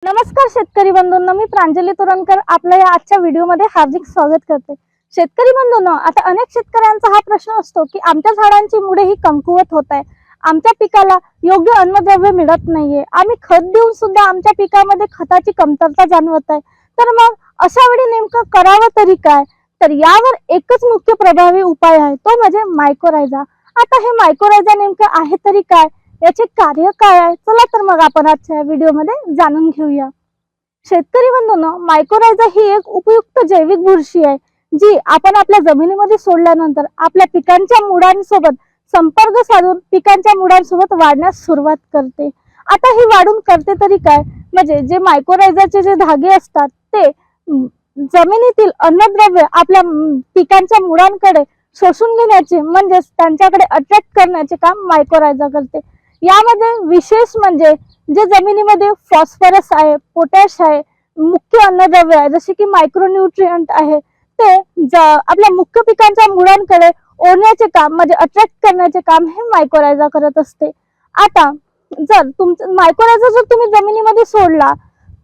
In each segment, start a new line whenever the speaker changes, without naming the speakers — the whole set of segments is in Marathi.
नमस्कार शेतकरी बंधूंनो, मी प्रांजली तोरणकर आपल्या या आजच्या व्हिडिओमध्ये हार्दिक स्वागत करते। शेतकरी बंधूंनो, आता अनेक शेतकऱ्यांचा हा प्रश्न असतो की आमच्या झाडांची मुळे ही कमकुवत होत आहे, आमच्या पिकाला योग्य अन्नद्रव्य मिळत नाहीये, आम्ही खत देऊन सुद्धा आमच्या पिकामध्ये खताची कमतरता जाणवत आहे। तर मग अशा वेळी नेमकं करावं तरी काय? तर यावर एकच मुख्य प्रभावी उपाय आहे, तो म्हणजे मायकोरायझा। आता हे मायकोरायझा नेमकं आहे तरी काय, याचे कार्य काय आहे, चला तर मग आपण आजच्या व्हिडिओमध्ये जाणून घेऊया। शेतकरी बंधूंनो, मायकोरायझा ही एक उपयुक्त जैविक बुरशी आहे, जी आपण आपल्या जमिनीमध्ये सोडल्यानंतर आपल्या पिकांच्या मुळांसोबत संपर्क साधून पिकांच्या मुळांसोबत वाढण्यास सुरुवात करते। आता ही वाढून करते तरी काय, म्हणजे जे मायकोरायझाचे जे धागे असतात ते जमिनीतील अन्नद्रव्य आपल्या पिकांच्या मुळांकडे शोषून घेण्याचे म्हणजेच त्यांच्याकडे अट्रॅक्ट करण्याचे काम मायकोरायझा करते। यामध्ये विशेष म्हणजे जे जमिनीमध्ये फॉस्फरस आहे, पोटॅश आहे, मुख्य अन्नद्रव्य आहे जसे की मायक्रोन्यूट्रिएंट आहे, ते आपल्या मुख्य पिकांच्या मुळांकडे ओढण्याचे काम म्हणजे अट्रॅक्ट करण्याचे काम हे मायकोरायझा करत असते। आता जर मायकोरायझा जर तुम्ही जमिनीमध्ये सोडला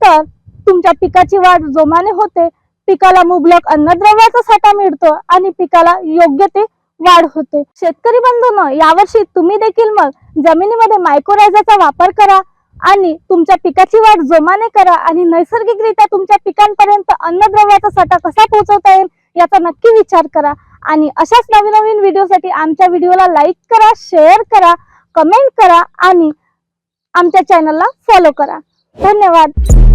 तर तुमच्या पिकाची वाढ जोमाने होते, पिकाला मुबलक अन्नद्रव्याचा साठा मिळतो आणि पिकाला योग्य ते वाढ होते। शेतकरी बंधूंनो, यावर्षी तुम्ही देखील मग जमिनीमध्ये मायकोरायझाचा वापर करा आणि तुमच्या पिकाची वाढ जोमाने करा आणि नैसर्गिकरित्या तुमच्या पिकांपर्यंत अन्नद्रव्याचा साठा कसा पोहोचवता येईल याचा नक्की विचार करा। आणि अशाच नवीन नवीन व्हिडिओसाठी आमच्या व्हिडिओला लाईक करा, शेअर करा, कमेंट करा आणि आमच्या चॅनलला फॉलो करा। धन्यवाद।